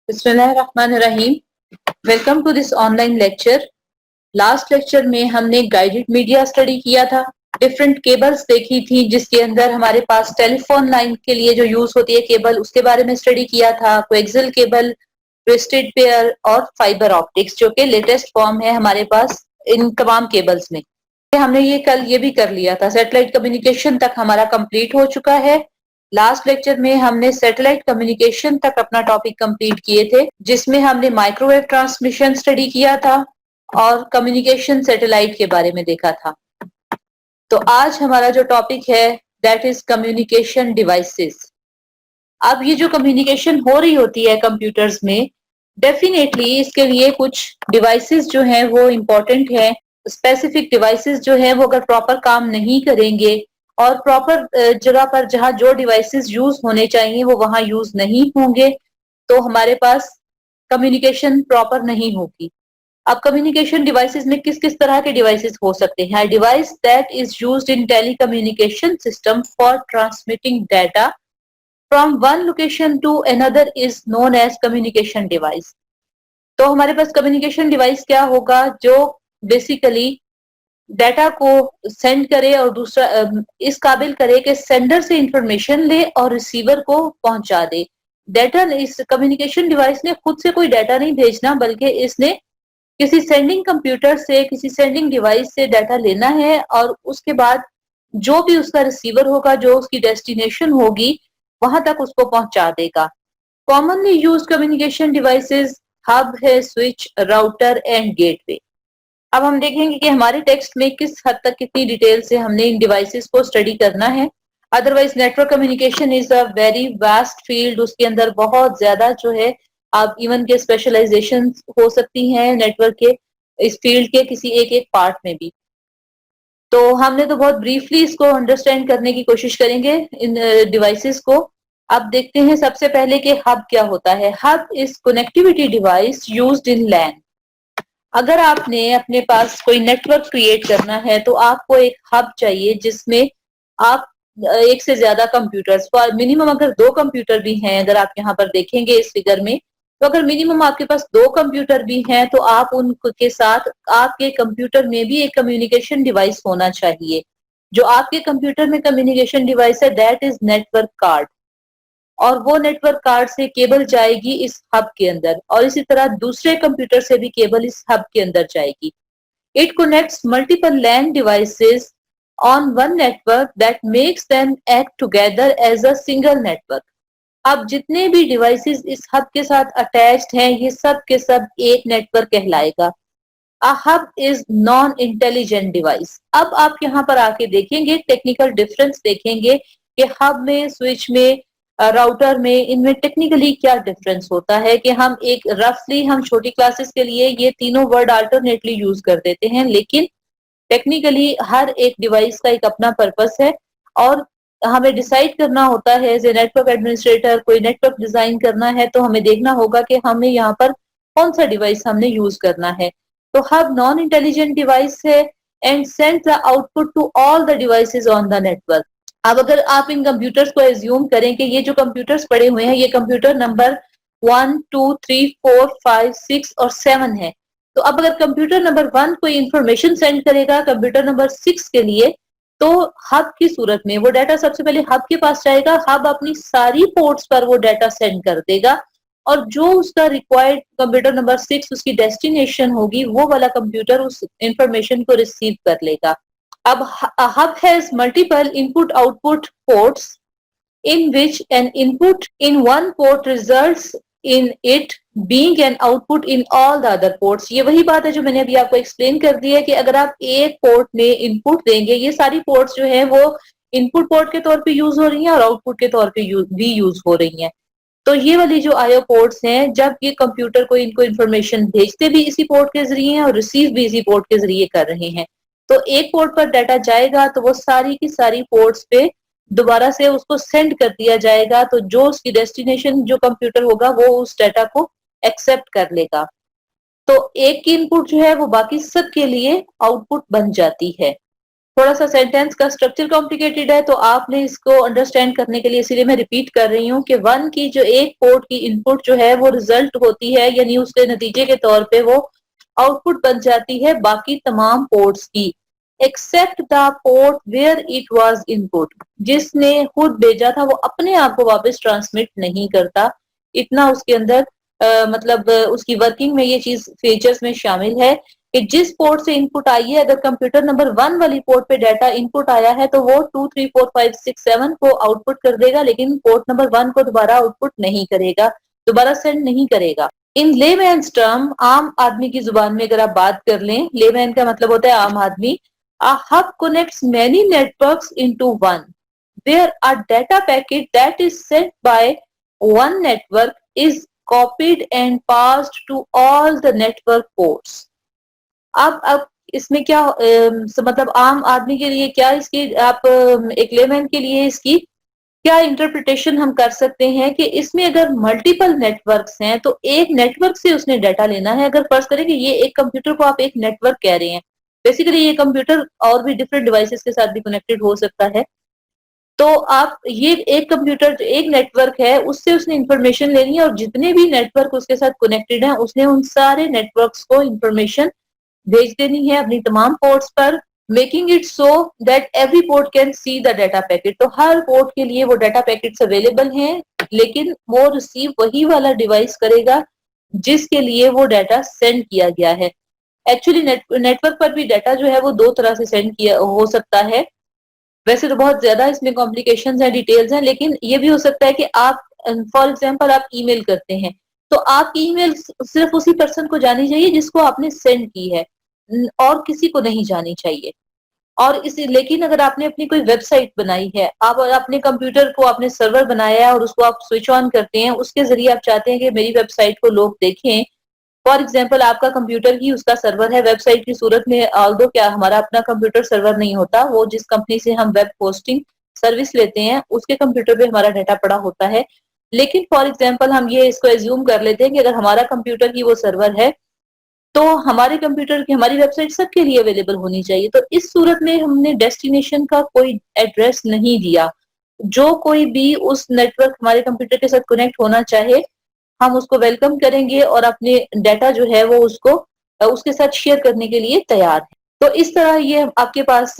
बिस्मिल्लाहिर्रहमानिर्रहीम। Welcome to this online lecture. Last lecture में हमने गाइडेड मीडिया स्टडी किया था, डिफरेंट केबल्स देखी थी, जिसके अंदर हमारे पास टेलीफोन लाइन के लिए जो यूज होती है केबल, उसके बारे में स्टडी किया था। कोएक्सियल केबल, ट्विस्टेड पेयर और फाइबर ऑप्टिक्स, जो कि लेटेस्ट फॉर्म है हमारे पास इन तमाम केबल्स में। हमने कल ये भी कर लिया था। सैटेलाइट कम्युनिकेशन तक हमारा कंप्लीट हो चुका है। लास्ट लेक्चर में हमने सैटेलाइट कम्युनिकेशन तक अपना टॉपिक कंप्लीट किए थे, जिसमें हमने माइक्रोवेव ट्रांसमिशन स्टडी किया था और कम्युनिकेशन सैटेलाइट के बारे में देखा था। तो आज हमारा जो टॉपिक है दैट इज कम्युनिकेशन डिवाइसेस। अब ये जो कम्युनिकेशन हो रही होती है कंप्यूटर्स में, डेफिनेटली इसके लिए कुछ डिवाइसेस जो हैं वो इम्पोर्टेंट हैं। स्पेसिफिक डिवाइसेस जो है वो अगर प्रॉपर काम नहीं करेंगे और प्रॉपर जगह पर जहां जो डिवाइसेस यूज होने चाहिए वो वहां यूज नहीं होंगे, तो हमारे पास कम्युनिकेशन प्रॉपर नहीं होगी। अब कम्युनिकेशन डिवाइसेस में किस किस तरह के डिवाइसेस हो सकते हैं? Device that is used in telecommunication system for transmitting data from one location to another is known as communication device. तो हमारे पास कम्युनिकेशन डिवाइस क्या होगा? जो बेसिकली डाटा को सेंड करे और दूसरा इस काबिल करे कि सेंडर से इंफॉर्मेशन ले और रिसीवर को पहुंचा दे। डाटा, इस कम्युनिकेशन डिवाइस ने खुद से कोई डाटा नहीं भेजना, बल्कि इसने किसी सेंडिंग कंप्यूटर से, किसी सेंडिंग डिवाइस से डाटा लेना है और उसके बाद जो भी उसका रिसीवर होगा, जो उसकी डेस्टिनेशन होगी, वहां तक उसको पहुंचा देगा। Commonly used communication devices hub है, स्विच, राउटर एंड गेटवे। अब हम देखेंगे कि हमारे टेक्स्ट में किस हद तक कितनी डिटेल से हमने इन डिवाइसेस को स्टडी करना है। Otherwise network communication is a very vast field. उसके अंदर बहुत ज्यादा जो है, आप इवन के स्पेशलाइजेशन हो सकती हैं नेटवर्क के इस फील्ड के किसी एक एक पार्ट में भी। तो हमने तो बहुत ब्रीफली इसको अंडरस्टैंड करने की कोशिश करेंगे इन डिवाइसेस को। अब देखते हैं सबसे पहले कि हब क्या होता है। Hub is connectivity device used in LAN. अगर आपने अपने पास कोई नेटवर्क क्रिएट करना है तो आपको एक हब चाहिए जिसमें आप एक से ज्यादा कंप्यूटर्स, मिनिमम अगर 2 कंप्यूटर भी हैं, अगर आप यहाँ पर देखेंगे इस फिगर में, तो अगर मिनिमम आपके पास 2 कंप्यूटर भी हैं तो आप उनके साथ आपके कंप्यूटर में भी एक कम्युनिकेशन डिवाइस होना चाहिए। जो आपके कंप्यूटर में कम्युनिकेशन डिवाइस है दैट इज नेटवर्क कार्ड, और वो नेटवर्क कार्ड से केबल जाएगी इस हब के अंदर, और इसी तरह दूसरे कंप्यूटर से भी केबल इस हब के अंदर जाएगी। It connects multiple LAN devices on one network that makes them act together as a single network. अब जितने भी डिवाइसेस इस हब के साथ अटैच्ड हैं, ये सब के सब एक नेटवर्क कहलाएगा। A hub is non intelligent device. अब आप यहाँ पर आके देखेंगे, टेक्निकल डिफरेंस देखेंगे कि हब में, स्विच में, राउटर में, इनमें टेक्निकली क्या डिफरेंस होता है। कि हम एक रफली, हम छोटी क्लासेस के लिए ये तीनों वर्ड अल्टरनेटली यूज कर देते हैं, लेकिन टेक्निकली हर एक डिवाइस का एक अपना पर्पस है और हमें डिसाइड करना होता है एज ए नेटवर्क एडमिनिस्ट्रेटर। कोई नेटवर्क डिजाइन करना है तो हमें देखना होगा कि हमें यहाँ पर कौन सा डिवाइस हमने यूज करना है। तो हब नॉन इंटेलिजेंट डिवाइस है and send the output to all the devices on the network. अब अगर आप इन कंप्यूटर्स को एज्यूम करें कि ये जो कंप्यूटर्स पड़े हुए हैं, ये कंप्यूटर नंबर 1, 2, 3, 4, 5, 6 और 7 है। तो अब अगर कंप्यूटर नंबर 1 कोई इंफॉर्मेशन सेंड करेगा कंप्यूटर नंबर 6 के लिए, तो हब की सूरत में वो डाटा सबसे पहले हब के पास जाएगा। हब अपनी सारी पोर्ट्स पर वो डाटा सेंड कर देगा और जो उसका रिक्वायर्ड कंप्यूटर नंबर 6 उसकी डेस्टिनेशन होगी, वो वाला कंप्यूटर उस इंफॉर्मेशन को रिसीव कर लेगा। अब a hub has multiple input-output ports in which an input in one port results in it being an output in all the other ports। ये वही बात है जो मैंने अभी आपको एक्सप्लेन कर दी है कि अगर आप एक पोर्ट में इनपुट देंगे, ये सारी पोर्ट्स जो है वो इनपुट पोर्ट के तौर पे यूज हो रही हैं और आउटपुट के तौर पे भी यूज हो रही हैं। तो ये वाली जो आईओ पोर्ट्स हैं, जब ये कंप्यूटर को इनको इंफॉर्मेशन भेजते भी इसी पोर्ट के जरिए हैं और रिसीव भी इसी पोर्ट के जरिए कर रहे हैं। तो एक पोर्ट पर डाटा जाएगा तो वो सारी की सारी पोर्ट्स पे दोबारा से उसको सेंड कर दिया जाएगा। तो जो उसकी डेस्टिनेशन जो कंप्यूटर होगा वो उस डाटा को एक्सेप्ट कर लेगा। तो एक की इनपुट जो है वो बाकी सब के लिए आउटपुट बन जाती है। थोड़ा सा सेंटेंस का स्ट्रक्चर कॉम्प्लिकेटेड है, तो आपने इसको अंडरस्टैंड करने के लिए इसीलिए मैं रिपीट कर रही हूँ कि वन की जो एक पोर्ट की इनपुट जो है वो रिजल्ट होती है, यानी उसके नतीजे के तौर पे वो आउटपुट बन जाती है बाकी तमाम पोर्ट्स की, except the port where it was input. जिसने खुद भेजा था वो अपने आप को वापस ट्रांसमिट नहीं करता, इतना उसके अंदर मतलब उसकी वर्किंग में ये चीज फीचर्स में शामिल है कि जिस पोर्ट से इनपुट आई है, अगर कंप्यूटर नंबर 1 वाली पोर्ट पे डाटा इनपुट आया है तो वो 2 3 4 5 6 7 को आउटपुट कर देगा, लेकिन पोर्ट नंबर 1 को दोबारा आउटपुट नहीं करेगा, दोबारा सेंड नहीं करेगा। इन लेमैन्स टर्म, आम आदमी की जुबान में अगर आप बात कर लें, लेमैन का मतलब होता है आम आदमी, a hub connects many networks into one where a data packet that is sent by one network is copied and passed to all the network ports। अब इसमें क्या मतलब आम आदमी के लिए क्या इसकी आप एक लेमैन के लिए इसकी क्या इंटरप्रिटेशन हम कर सकते हैं कि इसमें अगर मल्टीपल नेटवर्क्स हैं तो एक नेटवर्क से उसने डाटा लेना है। अगर फर्ज करें कि ये एक कंप्यूटर को आप एक नेटवर्क कह रहे हैं, बेसिकली ये कंप्यूटर और भी डिफरेंट डिवाइसेस के साथ भी कनेक्टेड हो सकता है, तो आप ये एक कंप्यूटर एक नेटवर्क है उससे उसने इंफॉर्मेशन लेनी है और जितने भी नेटवर्क उसके साथ कनेक्टेड हैं उसने उन सारे नेटवर्क्स को इंफॉर्मेशन भेज देनी है अपनी तमाम पोर्ट्स पर, making it so that every port can see the data packet. तो हर पोर्ट के लिए वो डाटा पैकेट्स अवेलेबल हैं, लेकिन वो रिसीव वही वाला डिवाइस करेगा जिसके लिए वो डाटा सेंड किया गया है। एक्चुअली नेटवर्क पर भी डाटा जो है वो दो तरह से सेंड किया हो सकता है। वैसे तो बहुत ज्यादा इसमें कॉम्प्लिकेशंस हैं, डिटेल्स हैं, लेकिन ये भी हो सकता है कि आप फॉर एग्जांपल आप ईमेल करते हैं तो आपकी ईमेल सिर्फ उसी पर्सन को जानी चाहिए जिसको आपने सेंड की है, और किसी को नहीं जानी चाहिए। और इसी लेकिन अगर आपने अपनी कोई वेबसाइट बनाई है, आप अपने कंप्यूटर को आपने सर्वर बनाया है और उसको आप स्विच ऑन करते हैं, उसके जरिए आप चाहते हैं कि मेरी वेबसाइट को लोग देखें, फॉर एग्जाम्पल आपका कंप्यूटर ही उसका सर्वर है वेबसाइट की सूरत में, ऑल्दो क्या हमारा अपना कंप्यूटर सर्वर नहीं होता, वो जिस कंपनी से हम वेब होस्टिंग सर्विस लेते हैं उसके कंप्यूटर पे हमारा डाटा पड़ा होता है। लेकिन फॉर एग्जाम्पल हम ये इसको एज्यूम कर लेते हैं कि अगर हमारा कंप्यूटर ही वो सर्वर है तो हमारे कंप्यूटर की हमारी वेबसाइट सबके लिए अवेलेबल होनी चाहिए। तो इस सूरत में हमने डेस्टिनेशन का कोई एड्रेस नहीं दिया। जो कोई भी उस नेटवर्क हमारे कंप्यूटर के साथ कनेक्ट होना चाहे हम उसको वेलकम करेंगे और अपने डाटा जो है वो उसको उसके साथ शेयर करने के लिए तैयार है। तो इस तरह ये आपके पास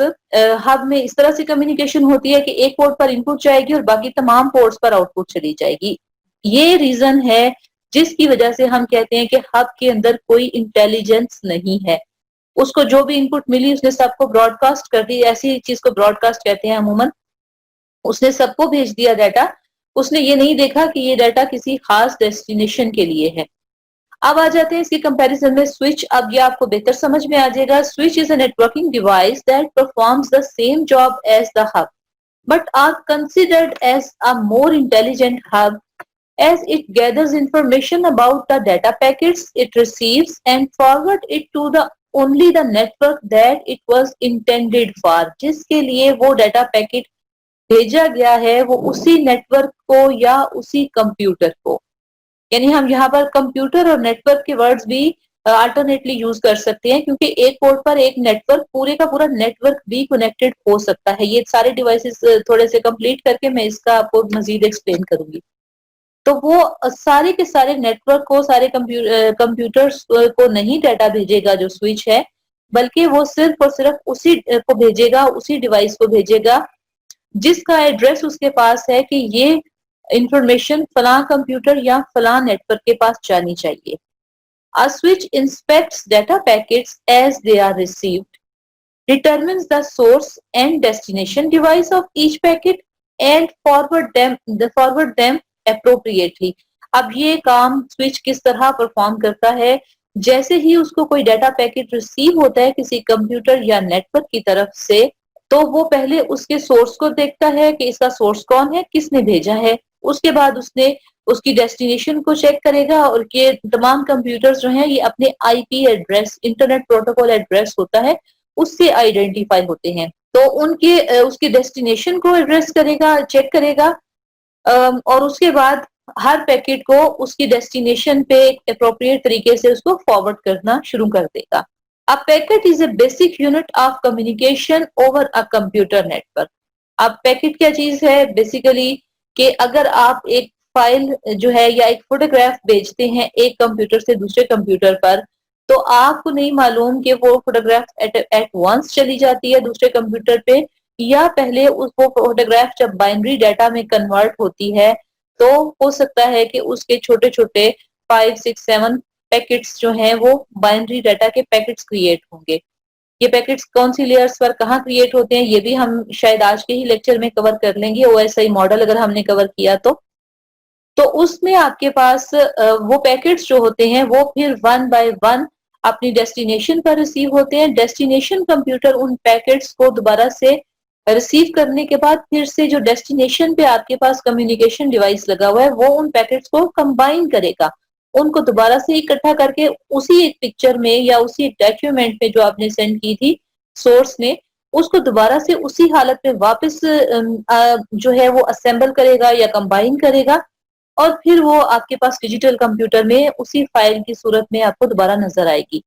हब में इस तरह से कम्युनिकेशन होती है कि एक पोर्ट पर इनपुट जाएगी और बाकी तमाम पोर्ट्स पर आउटपुट चली जाएगी। ये रीजन है जिसकी वजह से हम कहते हैं कि हब के अंदर कोई इंटेलिजेंस नहीं है। उसको जो भी इनपुट मिली उसने सबको ब्रॉडकास्ट कर दी, ऐसी चीज को ब्रॉडकास्ट कहते हैं अमूमन। उसने सबको भेज दिया डाटा, उसने ये नहीं देखा कि ये डाटा किसी खास डेस्टिनेशन के लिए है। अब आ जाते हैं इसके कंपैरिजन में स्विच। अब ये आपको बेहतर समझ में आ जाएगा। Switch is a networking device that performs the same job as the hub but are considered as a more intelligent hub as it gathers information about the data packets it receives and forward it to the only the network that it was intended for। जिसके लिए वो data packet भेजा गया है वो उसी network को या उसी कंप्यूटर को, यानी हम यहाँ पर कंप्यूटर और नेटवर्क के वर्ड्स भी अल्टरनेटली यूज कर सकते हैं, क्योंकि एक पोर्ट पर एक नेटवर्क पूरे का पूरा नेटवर्क भी कनेक्टेड हो सकता है। ये सारे डिवाइसेस थोड़े से कंप्लीट करके मैं इसका आपको मजीद एक्सप्लेन करूंगी। तो वो सारे के सारे नेटवर्क को सारे कंप्यूटर्स को नहीं डाटा भेजेगा जो स्विच है, बल्कि वो सिर्फ और सिर्फ उसी को भेजेगा, उसी डिवाइस को भेजेगा जिसका एड्रेस उसके पास है कि ये इंफॉर्मेशन फलां कंप्यूटर या फलां नेटवर्क के पास जानी चाहिए। A switch inspects data packets as they are received, determines the source and destination device of each packet and forward them appropriately। अब ये काम स्विच किस तरह परफॉर्म करता है, जैसे ही उसको कोई डाटा पैकेट रिसीव होता है किसी कंप्यूटर या नेटवर्क की तरफ से, तो वो पहले उसके सोर्स को देखता है कि इसका सोर्स कौन है, किसने भेजा है। उसके बाद उसने उसकी डेस्टिनेशन को चेक करेगा और ये तमाम कंप्यूटर्स जो हैं ये अपने IP address, internet protocol address होता है, उससे आइडेंटिफाई होते हैं। तो उनके उसकी डेस्टिनेशन को एड्रेस करेगा, चेक करेगा, और उसके बाद हर पैकेट को उसकी डेस्टिनेशन पे अप्रोप्रिएट तरीके से उसको फॉरवर्ड करना शुरू कर देगा। A packet is a basic unit of communication over a computer network. अब पैकेट क्या चीज है बेसिकली कि अगर आप एक फाइल जो है या एक फोटोग्राफ भेजते हैं एक कंप्यूटर से दूसरे कंप्यूटर पर, तो आपको नहीं मालूम कि वो फोटोग्राफ एट वंस चली जाती है दूसरे कंप्यूटर पे, या पहले उस वो फोटोग्राफ जब बाइनरी डाटा में कन्वर्ट होती है तो हो सकता है कि उसके छोटे छोटे 5, 6, 7 पैकेट्स जो हैं वो बाइनरी डाटा के पैकेट्स क्रिएट होंगे। ये पैकेट्स कौन सी लेयर्स पर कहाँ क्रिएट होते हैं ये भी हम शायद आज के ही लेक्चर में कवर कर लेंगे, ओएसआई मॉडल अगर हमने कवर किया तो उसमें आपके पास वो पैकेट्स जो होते हैं वो फिर वन बाय वन अपनी डेस्टिनेशन पर रिसीव होते हैं। डेस्टिनेशन कंप्यूटर उन पैकेट्स को दोबारा से रिसीव करने के बाद फिर से जो डेस्टिनेशन पे आपके पास कम्युनिकेशन डिवाइस लगा हुआ है वो उन पैकेट्स को कंबाइन करेगा, उनको दोबारा से इकट्ठा करके उसी एक पिक्चर में या उसी एक डॉक्यूमेंट में जो आपने सेंड की थी सोर्स ने, उसको दोबारा से उसी हालत में वापस जो है वो असेंबल करेगा या कंबाइन करेगा और फिर वो आपके पास डिजिटल कंप्यूटर में उसी फाइल की सूरत में आपको दोबारा नजर आएगी।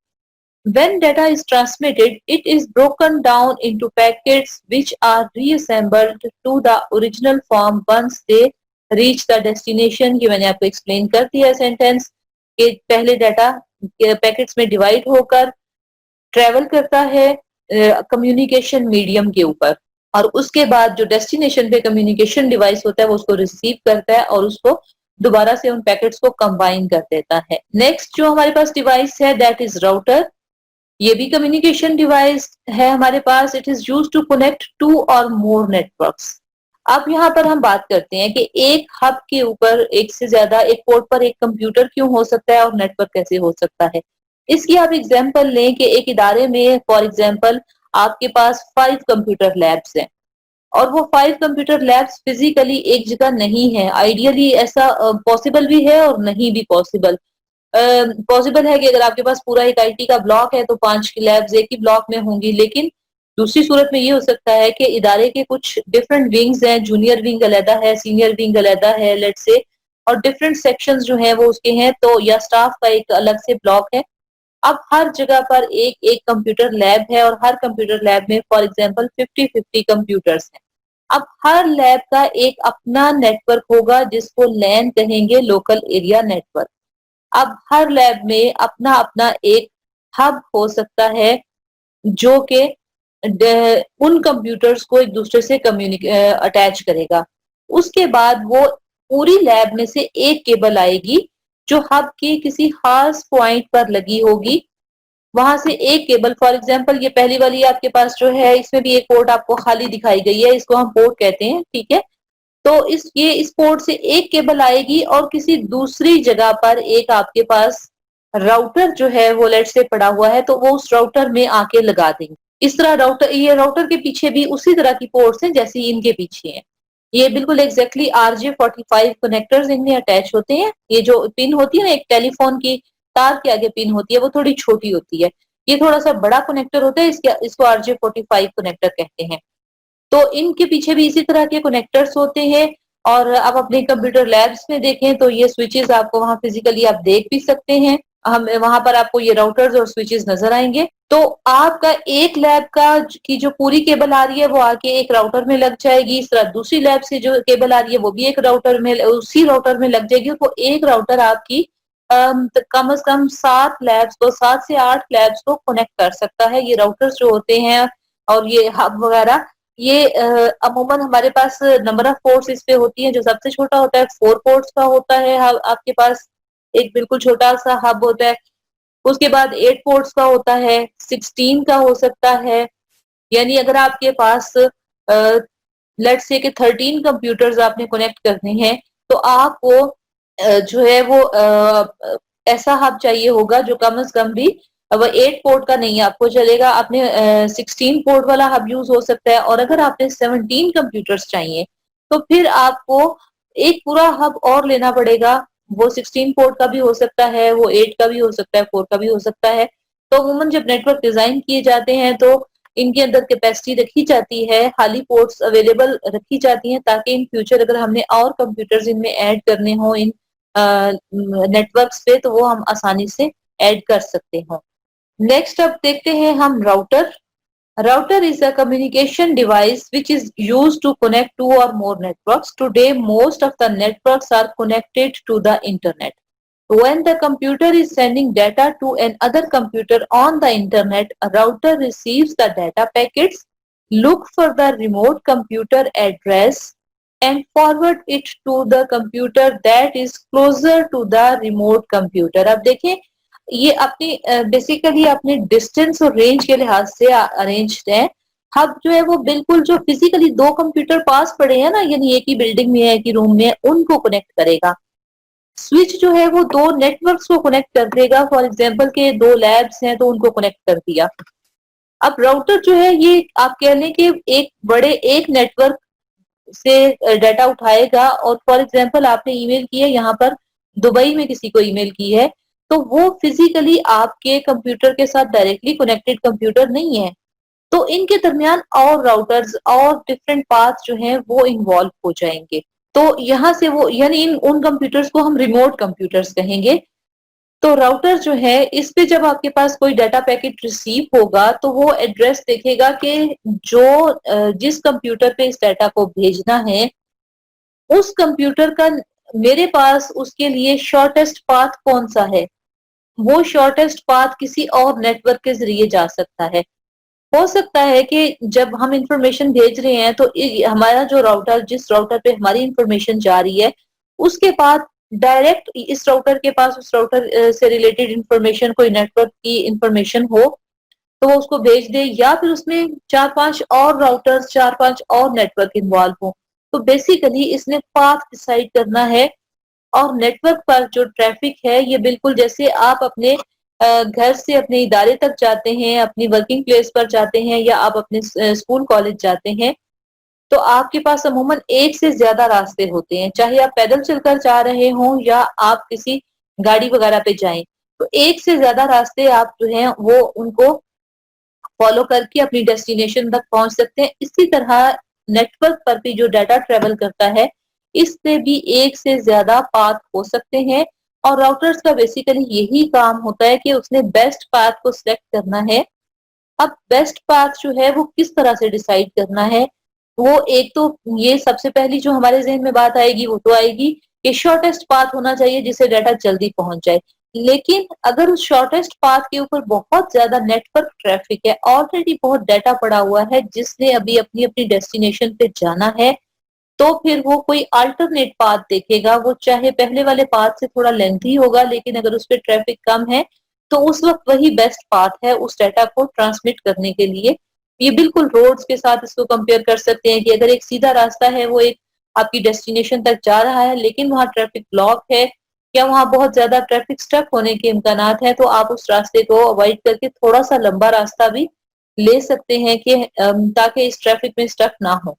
When data is transmitted, it is broken down into packets which are reassembled to the original form once they reach the destination। ये मैंने आपको एक्सप्लेन कर दिया सेंटेंस कि पहले डाटा पैकेट्स में डिवाइड होकर ट्रेवल करता है कम्युनिकेशन मीडियम के ऊपर और उसके बाद जो डेस्टिनेशन पे कम्युनिकेशन डिवाइस होता है वो उसको रिसीव करता है और उसको दोबारा से उन पैकेट्स को कंबाइन कर देता है। नेक्स्ट जो हमारे पास डिवाइस है दैट इज राउटर। ये भी कम्युनिकेशन डिवाइस है हमारे पास। It is used to connect two or more networks. अब यहाँ पर हम बात करते हैं कि एक हब के ऊपर एक से ज्यादा एक पोर्ट पर एक कंप्यूटर क्यों हो सकता है और नेटवर्क कैसे हो सकता है। इसकी आप एग्जांपल लें कि एक इदारे में फॉर एग्जांपल आपके पास 5 कंप्यूटर लैब्स हैं और वो 5 कंप्यूटर लैब्स फिजिकली एक जगह नहीं है। आइडियली ऐसा पॉसिबल भी है और नहीं भी पॉसिबल। पॉसिबल है कि अगर आपके पास पूरा एक आईटी का ब्लॉक है तो 5 की लैब्स एक ही ब्लॉक में होंगी, लेकिन दूसरी सूरत में ये हो सकता है कि इदारे के कुछ डिफरेंट विंग्स हैं, जूनियर विंग अलहदा है, सीनियर विंग अलहदा है लेट्स से, और डिफरेंट सेक्शंस जो हैं वो उसके हैं, तो या स्टाफ का एक अलग से ब्लॉक है। अब हर जगह पर एक एक कंप्यूटर लैब है और हर कंप्यूटर लैब में फॉर एग्जांपल 50-50 कंप्यूटर्स हैं। अब हर लैब का एक अपना नेटवर्क होगा जिसको लैन कहेंगे, लोकल एरिया नेटवर्क। अब हर लैब में अपना अपना एक हब हो सकता है जो कि उन कंप्यूटर्स को एक दूसरे से अटैच करेगा। उसके बाद वो पूरी लैब में से एक केबल आएगी जो हब के किसी खास पॉइंट पर लगी होगी। वहां से एक केबल फॉर एग्जांपल ये पहली वाली आपके पास जो है इसमें भी एक पोर्ट आपको खाली दिखाई गई है, इसको हम पोर्ट कहते हैं, ठीक है। तो इस पोर्ट से एक केबल आएगी और किसी दूसरी जगह पर एक आपके पास राउटर जो है वो लेट से पड़ा हुआ है तो वो उस राउटर में आके लगा देंगे। इस तरह राउटर के पीछे भी उसी तरह की पोर्ट्स हैं जैसी इनके पीछे हैं। ये बिल्कुल एग्जैक्टली RJ45 कनेक्टर्स इनमें अटैच होते हैं। ये जो पिन होती है ना एक टेलीफोन की तार के आगे पिन होती है वो थोड़ी छोटी होती है, ये थोड़ा सा बड़ा कनेक्टर होता है, इसको RJ45 कनेक्टर कहते हैं। तो इनके पीछे भी इसी तरह के कनेक्टर्स होते हैं। और आप अपने कंप्यूटर लैब्स में देखें तो ये स्विचेस आपको वहां फिजिकली आप देख भी सकते हैं। हम वहां पर आपको ये राउटर्स और स्विचेस नजर आएंगे। तो आपका एक लैब की जो पूरी केबल आ रही है वो आके एक राउटर में लग जाएगी। इस तरह दूसरी लैब से जो केबल आ रही है वो भी एक राउटर में उसी राउटर में लग जाएगी। तो एक राउटर आपकी कम से कम 7 से 8 लैब्स को कनेक्ट कर सकता है। ये राउटर्स जो होते हैं और ये हब वगैरह ये अमूमन हमारे पास नंबर ऑफ पोर्ट्स इस पे होती है। जो सबसे छोटा होता है 4 पोर्ट्स का होता है आपके पास, एक बिल्कुल छोटा सा हब होता है। उसके बाद 8 पोर्ट्स का होता है, 16 का हो सकता है। यानी अगर आपके पास लेट्स से कि 13 कंप्यूटर्स आपने कनेक्ट करने हैं तो आपको जो है वो ऐसा हब चाहिए होगा जो कम से कम भी वो 8 पोर्ट का नहीं आपको चलेगा। आपने 16 पोर्ट वाला हब यूज हो सकता है। और अगर आपने 17 कंप्यूटर्स चाहिए तो फिर आपको एक पूरा हब और लेना पड़ेगा। वो 16 पोर्ट का भी हो सकता है, वो 8 का भी हो सकता है, 4 का भी हो सकता है। तो अमूमन जब नेटवर्क डिजाइन किए जाते हैं तो इनके अंदर कैपेसिटी रखी जाती है, खाली पोर्ट्स अवेलेबल रखी जाती हैं ताकि इन फ्यूचर अगर हमने और कंप्यूटर्स इनमें ऐड करने हो इन नेटवर्क्स पे तो वो हम आसानी से ऐड कर सकते हो। नेक्स्ट अब देखते हैं हम router. Router is a communication device which is used to connect two or more networks. Today, most of the networks are connected to the internet. When the computer is sending data to another computer on the internet, a router receives the data packets, look for the remote computer address and forward it to the computer that is closer to the remote computer. अब देखें ये अपनी basically अपने distance और range के लिहाज से arranged है। हब जो है वो बिल्कुल जो फिजिकली दो कंप्यूटर पास पड़े हैं ना, यानी एक ही बिल्डिंग में है, एक ही रूम में है, उनको कनेक्ट करेगा। स्विच जो है वो दो नेटवर्क्स को कनेक्ट कर देगा। फॉर एग्जांपल के दो लैब्स हैं तो उनको कनेक्ट कर दिया। अब राउटर जो है ये आप कह लें कि एक नेटवर्क से डाटा उठाएगा और फॉर एग्जांपल आपने ईमेल की है, यहाँ पर दुबई में किसी को ईमेल की है, तो वो फिजिकली आपके कंप्यूटर के साथ डायरेक्टली कनेक्टेड कंप्यूटर नहीं है, तो इनके दरमियान और राउटर्स और डिफरेंट पाथ जो हैं वो इन्वॉल्व हो जाएंगे। तो यहाँ से वो यानी इन उन कंप्यूटर्स को हम रिमोट कंप्यूटर्स कहेंगे। तो राउटर जो है इस पे जब आपके पास कोई डाटा पैकेट रिसीव होगा तो वो एड्रेस देखेगा कि जिस कंप्यूटर पे इस डाटा को भेजना है उस कंप्यूटर का मेरे पास उसके लिए शॉर्टेस्ट पाथ कौन सा है। वो शॉर्टेस्ट पाथ किसी और नेटवर्क के जरिए जा सकता है। हो सकता है कि जब हम इंफॉर्मेशन भेज रहे हैं तो हमारा जो राउटर जिस राउटर पे हमारी इंफॉर्मेशन जा रही है उसके पास डायरेक्ट इस राउटर के पास उस राउटर से रिलेटेड इंफॉर्मेशन कोई नेटवर्क की इंफॉर्मेशन हो तो वो उसको भेज दे, या फिर उसमें चार पांच और राउटर्स चार पांच और नेटवर्क इन्वॉल्व हो। तो बेसिकली इसने पाथ डिसाइड करना है। और नेटवर्क पर जो ट्रैफिक है ये बिल्कुल जैसे आप अपने घर से अपने इदारे तक जाते हैं, अपनी वर्किंग प्लेस पर जाते हैं या आप अपने स्कूल कॉलेज जाते हैं, तो आपके पास अमूमन एक से ज्यादा रास्ते होते हैं, चाहे आप पैदल चलकर जा रहे हों या आप किसी गाड़ी वगैरह पे जाएं। तो एक से ज्यादा रास्ते आप जो हैं वो उनको फॉलो करके अपनी डेस्टिनेशन तक पहुंच सकते हैं। इसी तरह नेटवर्क पर भी जो डाटा ट्रेवल करता है इससे भी एक से ज्यादा पाथ हो सकते हैं और राउटर्स का बेसिकली यही काम होता है कि उसने बेस्ट पाथ को सिलेक्ट करना है। अब बेस्ट पाथ जो है वो किस तरह से डिसाइड करना है, वो एक तो ये सबसे पहली जो हमारे ज़हन में बात आएगी वो तो आएगी कि शॉर्टेस्ट पाथ होना चाहिए जिससे डाटा जल्दी पहुंच जाए। लेकिन अगर उस शॉर्टेस्ट पाथ के ऊपर बहुत ज्यादा नेटवर्क ट्रैफिक है, ऑलरेडी बहुत डाटा पड़ा हुआ है जिसने अभी अपनी अपनी डेस्टिनेशन पे जाना है, तो फिर वो कोई अल्टरनेट पाथ देखेगा। वो चाहे पहले वाले पाथ से थोड़ा लेंथी होगा लेकिन अगर उस पर ट्रैफिक कम है तो उस वक्त वही बेस्ट पाथ है उस डाटा को ट्रांसमिट करने के लिए। ये बिल्कुल रोड्स के साथ इसको कंपेयर कर सकते हैं कि अगर एक सीधा रास्ता है वो एक आपकी डेस्टिनेशन तक जा रहा है लेकिन वहां ट्रैफिक ब्लॉक है या वहां बहुत ज्यादा ट्रैफिक स्टक होने के इम्कानात है, तो आप उस रास्ते को अवॉइड करके थोड़ा सा लंबा रास्ता भी ले सकते हैं कि ताकि इस ट्रैफिक में स्टक ना हो।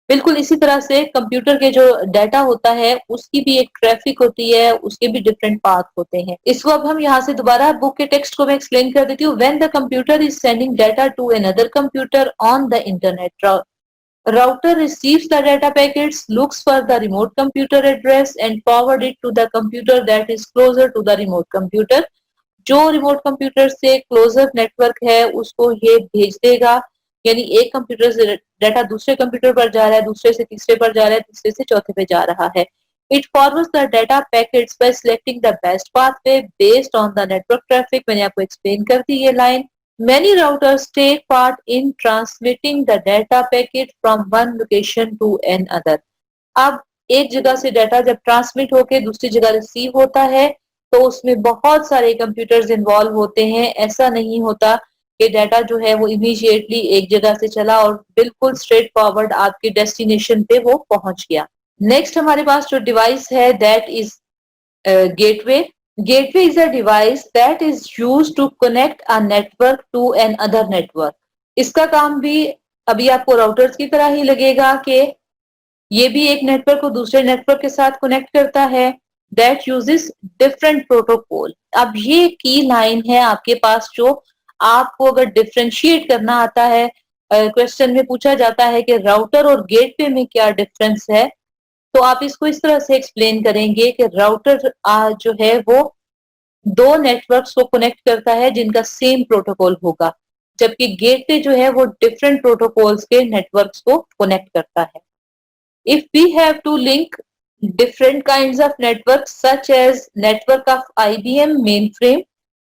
बिल्कुल इसी तरह से कंप्यूटर के जो डाटा होता है उसकी भी एक ट्रैफिक होती है, उसके भी डिफरेंट पाथ होते हैं। इसको अब हम यहाँ से दोबारा बुक के टेक्स्ट को मैं एक्सप्लेन कर देती हूँ। When the computer is sending data to another computer on the internet, router receives the data packets, looks for the remote computer address and forward it to the computer that is closer to the remote computer. जो remote computer से closure network है उसको ये भेज देगा, यानी एक computer से डाटा दूसरे कंप्यूटर पर जा रहा है, दूसरे से तीसरे पर जा रहा है, तीसरे से चौथे पे जा रहा है। It forwards the data packets bye selecting the best pathway based on the network traffic. मैंने आपको एक्सप्लेन कर दी ये line. Many routers take part in transmitting the data packet from one location to another. अब एक जगह से data जब transmit होके दूसरी जगह रिसीव होता है तो उसमें बहुत सारे कंप्यूटर्स इन्वॉल्व होते हैं। ऐसा नहीं होता कि डाटा जो है वो इमीडिएटली एक जगह से चला और बिल्कुल स्ट्रेट फॉरवर्ड आपके डेस्टिनेशन पे वो पहुंच गया। नेक्स्ट हमारे पास जो डिवाइस है that is gateway. Gateway is a device that is used to connect a network to another network. इसका काम भी अभी आपको राउटर्स की तरह ही लगेगा कि ये भी एक नेटवर्क को दूसरे नेटवर्क के साथ कनेक्ट करता है। That uses different protocol. अब ये की लाइन है आपके पास जो आपको अगर डिफ्रेंशिएट करना आता है, क्वेश्चन में पूछा जाता है कि राउटर और गेटवे में क्या डिफरेंस है, तो आप इसको इस तरह से एक्सप्लेन करेंगे कि राउटर जो है वो दो नेटवर्क्स को कनेक्ट करता है जिनका सेम प्रोटोकॉल होगा, जबकि गेटवे जो है वो डिफरेंट प्रोटोकॉल्स के नेटवर्क्स को कनेक्ट करता है। If we have to link different kinds of networks such as network of IBM mainframe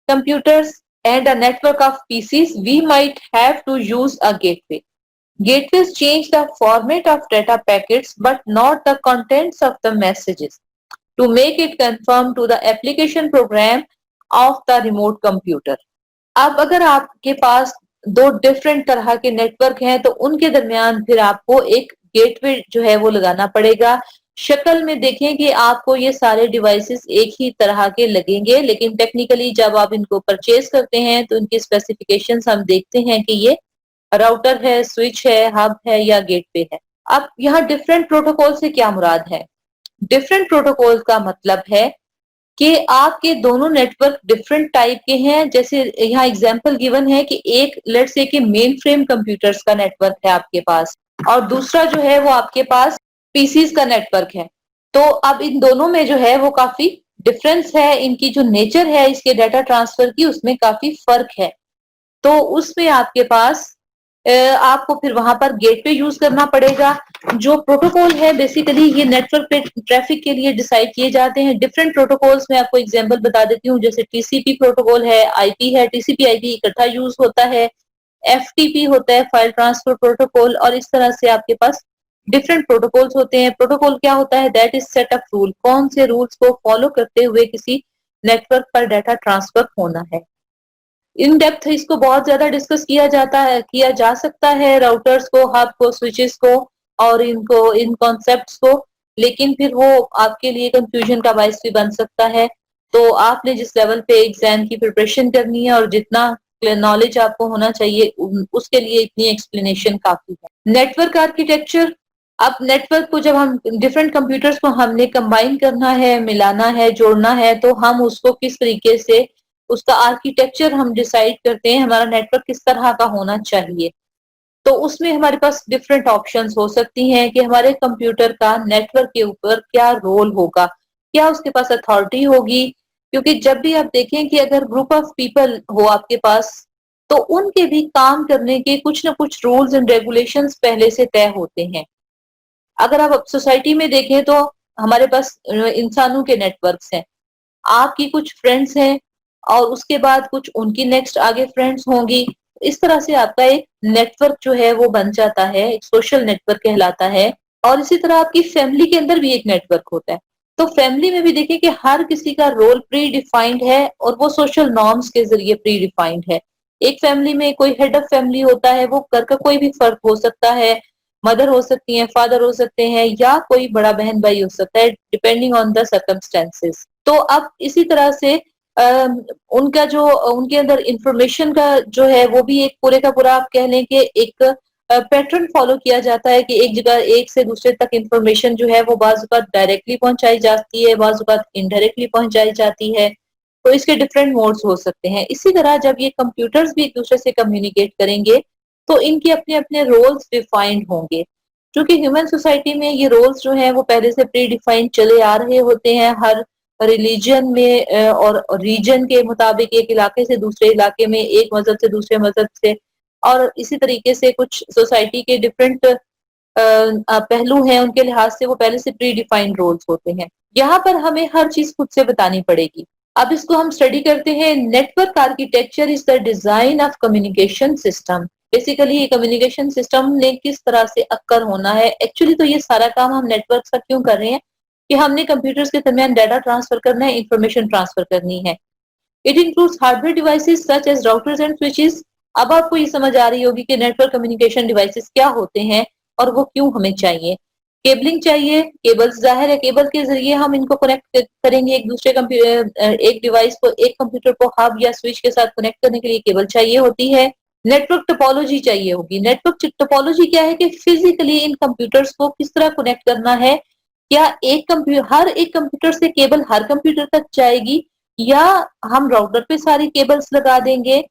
computers and a network of PCs, we might have to use a gateway. Gateways change the format of data packets but not the contents of the messages to make it conform to the application program of the remote computer. अब अगर आपके पास दो different तरह के network हैं तो उनके दरमियान फिर आपको एक गेटवे जो है वो लगाना पड़ेगा। शक्ल में देखें कि आपको ये सारे डिवाइसेस एक ही तरह के लगेंगे, लेकिन टेक्निकली जब आप इनको परचेज करते हैं तो इनकी स्पेसिफिकेशंस हम देखते हैं कि ये राउटर है, स्विच है, हब है या गेटवे है। अब यहाँ डिफरेंट प्रोटोकॉल से क्या मुराद है? डिफरेंट प्रोटोकॉल का मतलब है कि आपके दोनों नेटवर्क डिफरेंट टाइप के हैं। जैसे यहाँ एग्जांपल गिवन है कि एक लेट्स से कि मेन फ्रेम कंप्यूटर्स का नेटवर्क है आपके पास और दूसरा जो है वो आपके पास पीसीज का नेटवर्क है। तो अब इन दोनों में जो है वो काफी डिफरेंस है, इनकी जो नेचर है इसके डाटा ट्रांसफर की उसमें काफी फर्क है। तो उसमें आपके पास आपको फिर वहां पर गेटवे यूज करना पड़ेगा। जो प्रोटोकॉल है बेसिकली ये नेटवर्क पे ट्रैफिक के लिए डिसाइड किए जाते हैं। डिफरेंट प्रोटोकॉल्स में आपको एग्जांपल बता देती हूँ, जैसे टीसीपी प्रोटोकॉल है, आईपी है, टीसीपी आईपी इकट्ठा यूज होता है, एफटीपी होता है फाइल ट्रांसफर प्रोटोकॉल, और इस तरह से आपके पास डिफरेंट प्रोटोकॉल्स होते हैं। प्रोटोकॉल क्या होता है? That is set of rule, कौन से रूल्स को फॉलो करते हुए किसी नेटवर्क पर डाटा ट्रांसफर होना है। इन डेप्थ इसको बहुत ज्यादा डिस्कस किया जा सकता है, राउटर्स को, हब को, स्विचेस को और इन कॉन्सेप्ट्स को, लेकिन फिर वो आपके लिए कंफ्यूजन का बायस भी बन सकता है। तो आपने जिस लेवल पे एग्जाम की प्रिपरेशन करनी है और जितना नॉलेज आपको होना चाहिए उसके लिए इतनी एक्सप्लेनेशन काफी है। नेटवर्क आर्किटेक्चर, अब नेटवर्क को जब हम डिफरेंट कंप्यूटर्स को हमने कंबाइन करना है, मिलाना है, जोड़ना है, तो हम उसको किस तरीके से उसका आर्किटेक्चर हम डिसाइड करते हैं, हमारा नेटवर्क किस तरह का होना चाहिए। तो उसमें हमारे पास डिफरेंट ऑप्शंस हो सकती हैं कि हमारे कंप्यूटर का नेटवर्क के ऊपर क्या रोल होगा, क्या उसके पास अथॉरिटी होगी। क्योंकि जब भी आप देखें कि अगर ग्रुप ऑफ पीपल हो आपके पास तो उनके भी काम करने के कुछ ना कुछ रूल्स एंड रेगुलेशंस पहले से तय होते हैं। अगर आप सोसाइटी में देखें तो हमारे पास इंसानों के नेटवर्क्स हैं, आपकी कुछ फ्रेंड्स हैं और उसके बाद कुछ उनकी नेक्स्ट आगे फ्रेंड्स होंगी। इस तरह से आपका एक नेटवर्क जो है वो बन जाता है, एक सोशल नेटवर्क कहलाता है। और इसी तरह आपकी फैमिली के अंदर भी एक नेटवर्क होता है। तो फैमिली में भी देखिए कि हर किसी का रोल प्री डिफाइंड है और वो सोशल नॉर्म्स के जरिए प्री डिफाइंड है। एक फैमिली में कोई हेड ऑफ फैमिली होता है, वो घर का कोई भी फर्द हो सकता है, मदर हो सकती है, फादर हो सकते हैं या कोई बड़ा बहन भाई हो सकता है, डिपेंडिंग ऑन द सर्कमस्टेंसेस। तो अब इसी तरह से उनका जो उनके अंदर इंफॉर्मेशन का जो है वो भी एक पूरे का पूरा आप कह लें कि एक पैटर्न फॉलो किया जाता है कि एक जगह एक से दूसरे तक इंफॉर्मेशन जो है वो बाज़ औक़ात डायरेक्टली पहुंचाई जाती है, बाज़ औक़ात इनडायरेक्टली पहुंचाई जाती है। तो इसके डिफरेंट मोड्स हो सकते हैं। इसी तरह जब ये कंप्यूटर्स भी एक दूसरे से कम्युनिकेट करेंगे तो इनके अपने अपने रोल्स डिफाइंड होंगे। क्योंकि ह्यूमन सोसाइटी में ये रोल्स जो हैं वो पहले से प्री डिफाइंड चले आ रहे होते हैं। हर रिलीजन में और रीजन के मुताबिक एक इलाके से दूसरे इलाके में, एक मजहब से दूसरे मजहब से, और इसी तरीके से कुछ सोसाइटी के डिफरेंट पहलू हैं, उनके लिहाज से वो पहले से प्री डिफाइंड रोल्स होते हैं। यहाँ पर हमें हर चीज खुद से बतानी पड़ेगी। अब इसको हम स्टडी करते हैं। Network architecture is the design of communication system. Basically ये कम्युनिकेशन सिस्टम ने किस तरह से अक्कर होना है। एक्चुअली तो ये सारा काम हम नेटवर्क का क्यों कर रहे हैं कि हमने कंप्यूटर्स के दरमियान डाटा ट्रांसफर करना है, इंफॉर्मेशन ट्रांसफर करनी है। It includes hardware devices such as routers and switches. अब आपको ये समझ आ रही होगी कि नेटवर्क कम्युनिकेशन डिवाइसेस क्या होते हैं और वो क्यों हमें चाहिए। केबलिंग चाहिए, केबल्स जाहिर है केबल के जरिए हम इनको कनेक्ट करेंगे एक दूसरे एक डिवाइस को, एक कंप्यूटर को हब या स्विच के साथ कनेक्ट करने के लिए केबल चाहिए होती है। नेटवर्क टोपोलॉजी चाहिए होगी। नेटवर्क टोपोलॉजी क्या है कि फिजिकली इन कंप्यूटर्स को किस तरह कनेक्ट करना है। क्या हर एक कंप्यूटर से केबल हर कंप्यूटर तक जाएगी या हम राउटर पे सारी केबल्स लगा देंगे।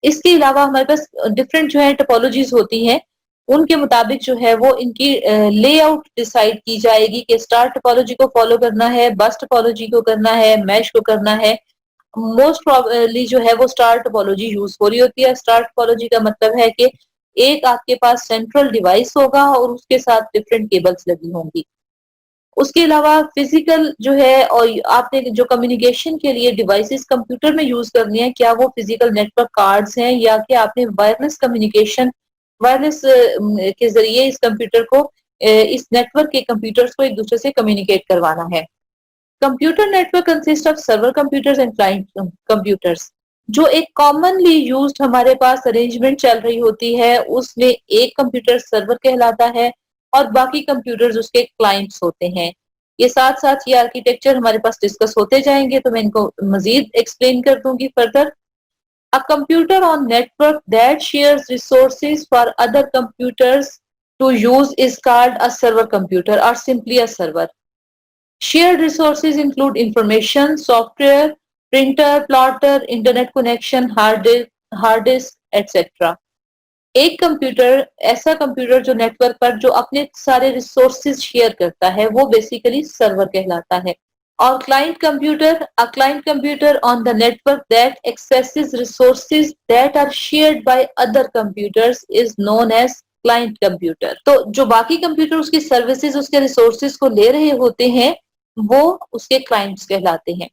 इसके अलावा हमारे पास डिफरेंट जो है टोपोलॉजीज होती हैं, उनके मुताबिक जो है वो इनकी लेआउट डिसाइड की जाएगी कि स्टार टोपोलॉजी को फॉलो करना है, बस टोपोलॉजी को करना है, मैश को करना है। मोस्ट प्रोबेबली जो है वो स्टार टोपोलॉजी यूज हो रही होती है। स्टार टोपोलॉजी का मतलब है कि एक आपके पास सेंट्रल डिवाइस होगा और उसके साथ डिफरेंट केबल्स लगी होंगी। उसके अलावा फिजिकल जो है, और आपने जो कम्युनिकेशन के लिए डिवाइसेस कंप्यूटर में यूज करनी है, क्या वो फिजिकल नेटवर्क कार्ड्स हैं या कि आपने वायरलेस कम्युनिकेशन, वायरलेस के जरिए इस कंप्यूटर को, इस नेटवर्क के कंप्यूटर्स को एक दूसरे से कम्युनिकेट करवाना है। Computer network consist of server computers and client computers. जो एक कॉमनली यूज्ड हमारे पास अरेंजमेंट चल रही होती है उसमें एक कंप्यूटर सर्वर कहलाता है और बाकी कंप्यूटर्स उसके क्लाइंट्स होते हैं। ये साथ साथ ये आर्किटेक्चर हमारे पास डिस्कस होते जाएंगे तो मैं इनको मजीद एक्सप्लेन कर दूंगी further. A computer on network that shares resources for other computers to use is called a server computer or simply a server. Shared resources include information, software, printer, plotter, internet connection, hard disk, etc. एक computer, ऐसा computer जो network पर जो अपने सारे resources share करता है वो बेसिकली सर्वर कहलाता है। और client computer on the network that accesses resources that are shared by other computers is known as client computer. तो जो बाकी कंप्यूटर उसकी सर्विसेज, उसके रिसोर्सेज को ले रहे होते हैं वो उसके क्लाइंट्स कहलाते हैं।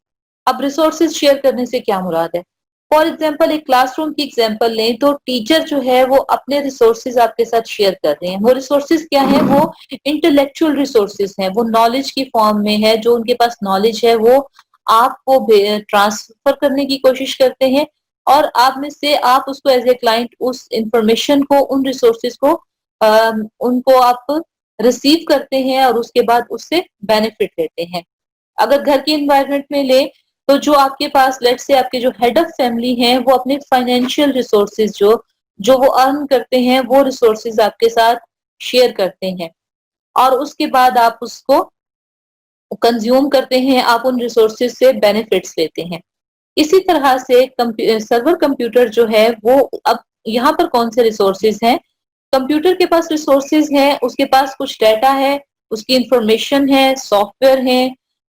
अब रिसोर्सेज शेयर करने से क्या मुराद है? फॉर एग्जाम्पल एक क्लासरूम की एग्जाम्पल लें तो टीचर जो है वो अपने रिसोर्सेज आपके साथ शेयर कर रहे हैं। वो रिसोर्सेज क्या है? वो इंटेलेक्चुअल रिसोर्सेज हैं, वो नॉलेज की फॉर्म में है। जो उनके पास नॉलेज है वो आपको ट्रांसफर करने की कोशिश करते हैं और आप में से आप उसको एज ए क्लाइंट उस इंफॉर्मेशन को, उन रिसोर्सेज को उनको आप रिसीव करते हैं और उसके बाद उससे बेनिफिट लेते हैं। अगर घर के इन्वायरमेंट में ले तो जो आपके पास लेट्स से आपके जो हेड ऑफ फैमिली हैं वो अपने फाइनेंशियल रिसोर्सेज जो जो वो अर्न करते हैं वो रिसोर्सेज आपके साथ शेयर करते हैं और उसके बाद आप उसको कंज्यूम करते हैं, आप उन रिसोर्सेज से बेनिफिट्स लेते हैं। इसी तरह से सर्वर कंप्यूटर जो है वो, अब यहाँ पर कौन से रिसोर्सेज हैं? कंप्यूटर के पास रिसोर्सेज हैं, उसके पास कुछ डाटा है, उसकी इंफॉर्मेशन है, सॉफ्टवेयर है,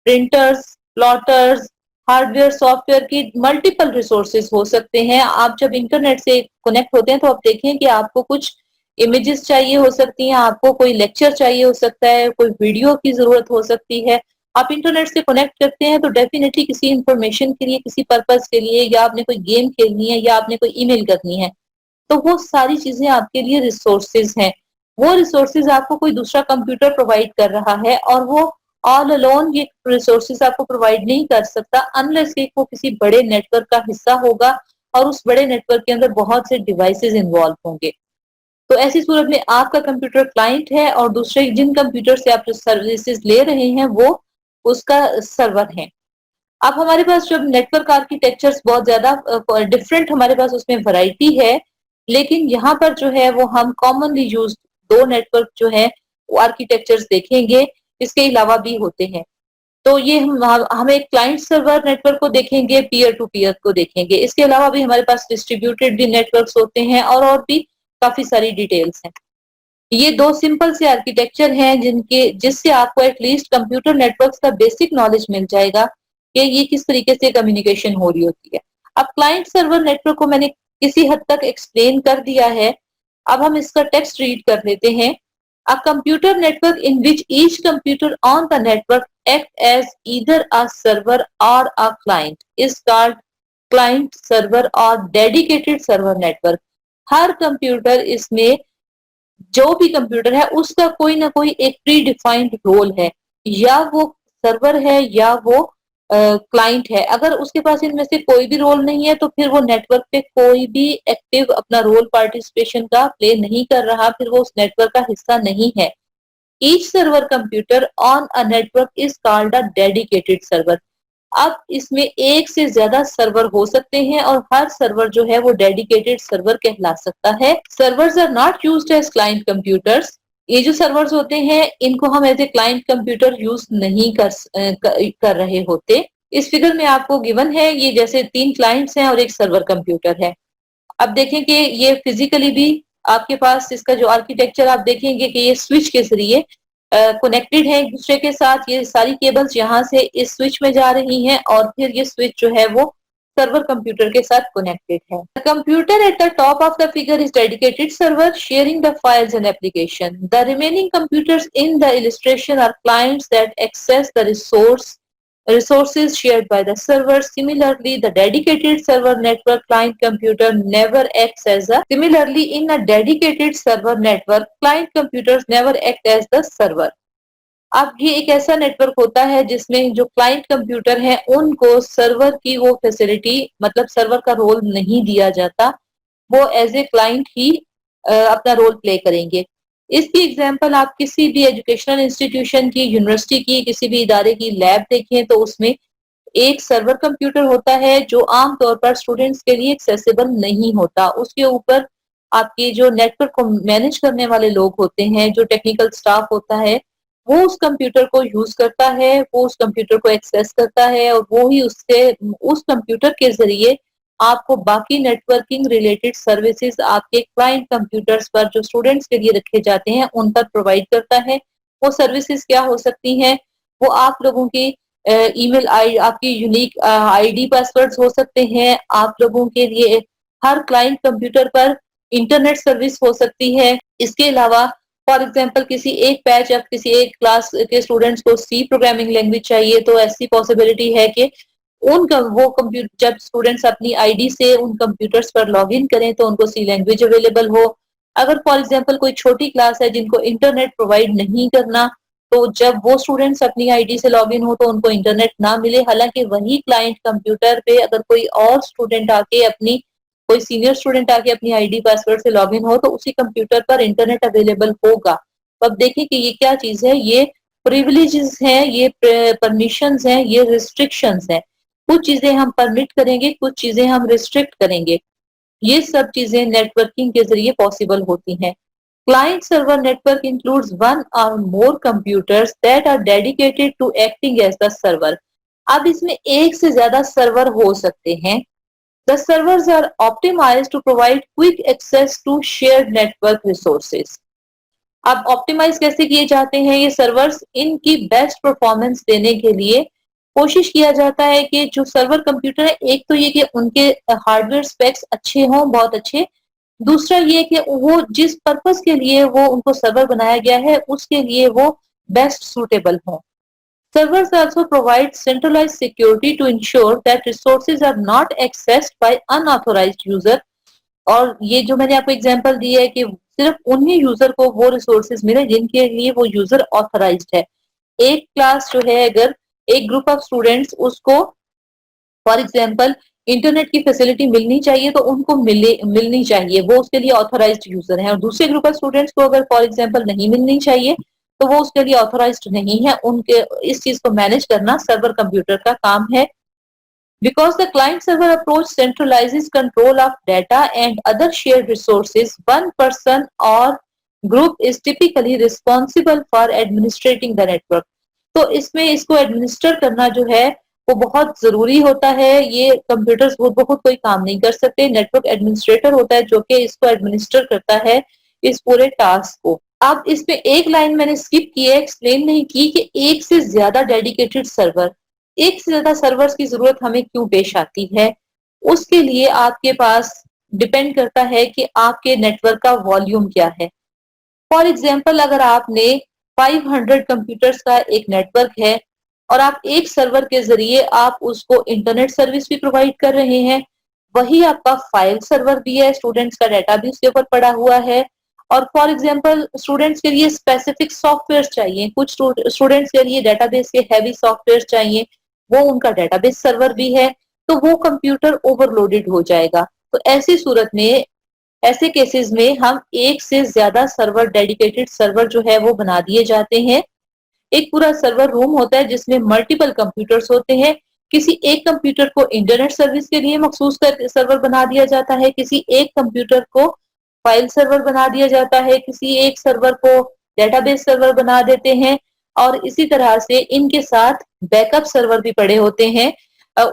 प्रिंटर्स, प्लॉटर्स, हार्डवेयर सॉफ्टवेयर की मल्टीपल रिसोर्सेज हो सकते हैं। आप जब इंटरनेट से कनेक्ट होते हैं तो आप देखें कि आपको कुछ इमेजेस चाहिए हो सकती हैं, आपको कोई लेक्चर चाहिए हो सकता है, कोई वीडियो की जरूरत हो सकती है। आप इंटरनेट से कनेक्ट करते हैं तो डेफिनेटली किसी इंफॉर्मेशन के लिए, किसी पर्पज के लिए, या आपने कोई गेम खेलनी है या आपने कोई ईमेल करनी है, तो वो सारी चीजें आपके लिए रिसोर्सेज हैं। वो रिसोर्सेज आपको कोई दूसरा कंप्यूटर प्रोवाइड कर रहा है और वो ऑल अलोन ये रिसोर्सेज आपको प्रोवाइड नहीं कर सकता अनलेस कि वो किसी बड़े नेटवर्क का हिस्सा होगा और उस बड़े नेटवर्क के अंदर बहुत से डिवाइसेज इन्वॉल्व होंगे। तो ऐसी सूरत में आपका कंप्यूटर क्लाइंट है और दूसरे जिन कंप्यूटर से आप जो सर्विसेज ले रहे हैं वो उसका सर्वर है। अब हमारे पास जब नेटवर्क आर्किटेक्चर्स बहुत ज्यादा डिफरेंट, हमारे पास उसमें वैरायटी है, लेकिन यहाँ पर जो है वो हम कॉमनली यूज दो नेटवर्क जो है वो आर्किटेक्चर्स देखेंगे, इसके अलावा भी होते हैं। तो ये हम एक क्लाइंट सर्वर नेटवर्क को देखेंगे, पीयर टू पीयर को देखेंगे। इसके अलावा भी हमारे पास डिस्ट्रीब्यूटेड भी नेटवर्क्स होते हैं और भी काफी सारी डिटेल्स हैं। ये दो सिंपल से आर्किटेक्चर हैं जिससे आपको एटलीस्ट कंप्यूटर नेटवर्क्स का बेसिक नॉलेज मिल जाएगा कि ये किस तरीके से कम्युनिकेशन हो रही होती है। अब क्लाइंट सर्वर नेटवर्क को मैंने किसी हद तक एक्सप्लेन कर दिया है, अब हम इसका टेक्स्ट रीड कर लेते हैं। A computer network in which each computer on the network act as either a server or a client is called client server or dedicated server network. हर कंप्यूटर इसमें, जो भी कंप्यूटर है उसका कोई ना कोई एक प्री डिफाइंड रोल है, या वो सर्वर है या वो क्लाइंट है। अगर उसके पास इनमें से कोई भी रोल नहीं है तो फिर वो नेटवर्क पे कोई भी एक्टिव अपना रोल पार्टिसिपेशन का प्ले नहीं कर रहा, फिर वो उस नेटवर्क का हिस्सा नहीं है। Each server computer on a network is called a dedicated server. अब इसमें एक से ज्यादा सर्वर हो सकते हैं और हर सर्वर जो है वो डेडिकेटेड सर्वर कहला सकता है। Servers are not used as client computers. ये जो सर्वर्स होते हैं इनको हम as a client computer use नहीं कर रहे होते। इस फिगर में आपको गिवन है ये जैसे 3 क्लाइंट्स हैं और एक सर्वर कंप्यूटर है। अब देखें कि ये फिजिकली भी आपके पास इसका जो आर्किटेक्चर आप देखेंगे कि ये स्विच के जरिए कनेक्टेड है एक दूसरे के साथ। ये सारी केबल्स यहाँ से इस स्विच में जा रही हैं और फिर ये स्विच जो है वो सर्वर कंप्यूटर के साथ कनेक्टेड है। The computer at the top of the figure is dedicated server sharing the files and application. The remaining computers in the illustration are clients that access the resources shared by the server. Similarly, the dedicated server network client computer never acts as a similarly in a dedicated server network client computers never act as the server. अब ये एक ऐसा network होता है जिसमें जो client computer है उनको सर्वर की वो फैसिलिटी मतलब सर्वर का रोल नहीं दिया जाता, वो एज ए क्लाइंट ही अपना रोल प्ले करेंगे। इसकी एग्जांपल आप किसी भी एजुकेशनल इंस्टीट्यूशन की, यूनिवर्सिटी की, किसी भी इदारे की लैब देखें तो उसमें एक सर्वर कंप्यूटर होता है जो आमतौर पर स्टूडेंट्स के लिए एक्सेसिबल नहीं होता। उसके ऊपर आपके जो नेटवर्क को मैनेज करने वाले लोग होते हैं, जो टेक्निकल स्टाफ होता है, वो उस कंप्यूटर को यूज करता है, वो उस कंप्यूटर को एक्सेस करता है और वो ही उससे उस कंप्यूटर के जरिए आपको बाकी नेटवर्किंग रिलेटेड सर्विसेज आपके क्लाइंट कंप्यूटर्स पर जो स्टूडेंट्स के लिए रखे जाते हैं उन पर प्रोवाइड करता है। वो सर्विसेज क्या हो सकती हैं? वो आप लोगों की ईमेल आई, आपकी यूनिक आईडी पासवर्ड्स हो सकते हैं, आप लोगों के लिए हर क्लाइंट कंप्यूटर पर इंटरनेट सर्विस हो सकती है। इसके अलावा फॉर एग्जाम्पल किसी एक बैच या किसी एक क्लास के स्टूडेंट्स को सी प्रोग्रामिंग लैंग्वेज चाहिए तो ऐसी पॉसिबिलिटी है कि उनका वो कंप्यूटर जब स्टूडेंट्स अपनी आईडी से उन कंप्यूटर्स पर लॉग इन करें तो उनको सी लैंग्वेज अवेलेबल हो। अगर फॉर एग्जाम्पल कोई छोटी क्लास है जिनको इंटरनेट प्रोवाइड नहीं करना, तो जब वो स्टूडेंट्स अपनी आईडी से लॉग इन हो तो उनको इंटरनेट ना मिले, हालांकि वही क्लाइंट कंप्यूटर पे अगर कोई और स्टूडेंट आके अपनी कोई सीनियर स्टूडेंट आके अपनी आईडी पासवर्ड से लॉग इन हो तो उसी कंप्यूटर पर इंटरनेट अवेलेबल होगा। तो अब देखें कि ये क्या चीज है, ये प्रिविलेजेस हैं, ये परमिशंस हैं, ये रिस्ट्रिक्शंस हैं। कुछ चीजें हम परमिट करेंगे, कुछ चीजें हम रिस्ट्रिक्ट करेंगे। ये सब चीजें नेटवर्किंग के जरिए पॉसिबल होती हैं। Client server network includes one or more computers that are dedicated to acting as the server. अब इसमें एक से ज्यादा सर्वर हो सकते हैं। The servers are optimized to provide quick access to shared network resources. अब ऑप्टिमाइज कैसे किए जाते हैं ये सर्वर्स? इनकी बेस्ट परफॉर्मेंस देने के लिए कोशिश किया जाता है कि जो सर्वर कंप्यूटर है, एक तो ये कि उनके हार्डवेयर स्पेक्स अच्छे हों, बहुत अच्छे। दूसरा ये कि वो जिस पर्पस के लिए वो उनको सर्वर बनाया गया है उसके लिए वो बेस्ट सूटेबल हों। Servers also provide centralized security to ensure that resources are not accessed by unauthorized user. और ये जो मैंने आपको एग्जांपल दी है कि सिर्फ उन्हीं यूजर को वो रिसोर्सेज मिले जिनके लिए वो यूजर ऑथराइज्ड है। एक क्लास जो है, अगर एक ग्रुप ऑफ स्टूडेंट्स उसको फॉर एग्जांपल इंटरनेट की फैसिलिटी मिलनी चाहिए तो उनको मिलनी चाहिए, वो उसके लिए ऑथराइज्ड यूजर है। और दूसरे ग्रुप ऑफ स्टूडेंट्स को अगर फॉर एग्जांपल नहीं मिलनी चाहिए तो वो उसके लिए ऑथराइज्ड नहीं है। उनके इस चीज को मैनेज करना सर्वर कंप्यूटर का काम है। Because the client server approach centralises control of data and other shared resources, one person or group is typically responsible for administrating the network. तो इसमें इसको एडमिनिस्टर करना जो है वो बहुत जरूरी होता है। ये कंप्यूटर्स बहुत कोई काम नहीं कर सकते, नेटवर्क एडमिनिस्ट्रेटर होता है जो कि इसको एडमिनिस्टर करता है इस पूरे टास्क को। अब इसमें एक लाइन मैंने स्किप की है, एक्सप्लेन नहीं की कि एक से ज्यादा डेडिकेटेड सर्वर, एक से ज्यादा सर्वर्स की जरूरत हमें क्यों पेश आती है। उसके लिए आपके पास डिपेंड करता है कि आपके नेटवर्क का वॉल्यूम क्या है। फॉर एग्जाम्पल अगर आपने 500 कंप्यूटर्स का एक नेटवर्क है और आप एक सर्वर के जरिए आप उसको इंटरनेट सर्विस भी प्रोवाइड कर रहे हैं, वही आपका फाइल सर्वर भी है, स्टूडेंट्स का डाटा भी उसके ऊपर पड़ा हुआ है। और फॉर एग्जांपल स्टूडेंट्स के लिए स्पेसिफिक सॉफ्टवेयर चाहिए, कुछ स्टूडेंट्स के लिए डेटाबेस के हैवी सॉफ्टवेयर चाहिए, वो उनका डेटाबेस सर्वर भी है, तो वो कंप्यूटर ओवरलोडेड हो जाएगा। तो ऐसी सूरत में, ऐसे केसेस में हम एक से ज्यादा सर्वर, डेडिकेटेड सर्वर जो है वो बना दिए जाते हैं। एक पूरा सर्वर रूम होता है जिसमें मल्टीपल कंप्यूटर्स होते हैं। किसी एक कंप्यूटर को इंटरनेट सर्विस के लिए मखसूस सर्वर बना दिया जाता है, किसी एक कंप्यूटर को फाइल सर्वर बना दिया जाता है, किसी एक सर्वर को डेटाबेस सर्वर बना देते हैं। और इसी तरह से इनके साथ बैकअप सर्वर भी पड़े होते हैं।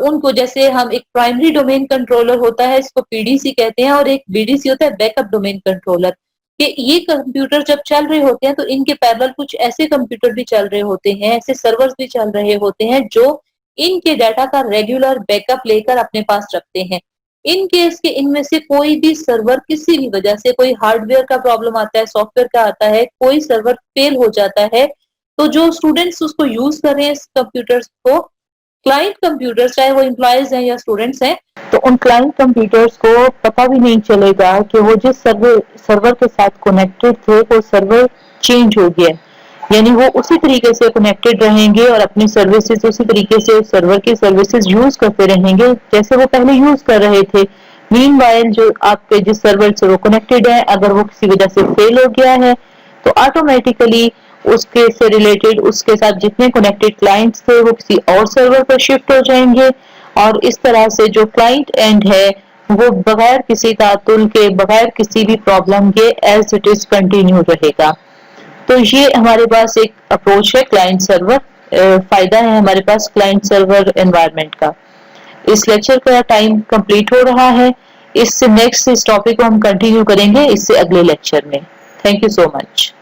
उनको जैसे हम एक प्राइमरी डोमेन कंट्रोलर होता है, इसको पीडीसी कहते हैं, और एक बीडीसी होता है बैकअप डोमेन कंट्रोलर। कि ये कंप्यूटर जब चल रहे होते हैं तो इनके पैरेलल कुछ ऐसे कंप्यूटर भी चल रहे होते हैं, ऐसे सर्वर्स भी चल रहे होते हैं जो इनके डाटा का रेगुलर बैकअप लेकर अपने पास रखते हैं। इन केस के इनमें से कोई भी सर्वर किसी भी वजह से, कोई हार्डवेयर का प्रॉब्लम आता है, सॉफ्टवेयर का आता है, कोई सर्वर फेल हो जाता है, तो जो स्टूडेंट्स उसको यूज कर रहे हैं इस कंप्यूटर्स को, क्लाइंट कंप्यूटर्स, चाहे वो एम्प्लॉयज हैं या स्टूडेंट्स हैं, तो उन क्लाइंट कंप्यूटर्स को पता भी नहीं चलेगा कि वो जिस सर्वर के साथ कनेक्टेड थे वो सर्वर चेंज हो गया। यानी वो उसी तरीके से कनेक्टेड रहेंगे और अपनी सर्विसेज उसी तरीके से उस सर्वर की सर्विसेज यूज करते रहेंगे जैसे वो पहले यूज कर रहे थे। मीनवाइल जो आपके जिस सर्वर से वो कनेक्टेड है, अगर वो किसी वजह से फेल हो गया है तो ऑटोमेटिकली उसके से रिलेटेड उसके साथ जितने कनेक्टेड क्लाइंट्स थे वो किसी और सर्वर पर शिफ्ट हो जाएंगे और इस तरह से जो क्लाइंट एंड है वो बगैर किसी तातुल के, बगैर किसी भी प्रॉब्लम के एज इट इज कंटिन्यू रहेगा। तो ये हमारे पास एक अप्रोच है क्लाइंट सर्वर, फायदा है हमारे पास क्लाइंट सर्वर एनवायरनमेंट का। इस लेक्चर का टाइम कंप्लीट हो रहा है। इससे नेक्स्ट इस टॉपिक को हम कंटिन्यू करेंगे इससे अगले लेक्चर में। Thank you so much.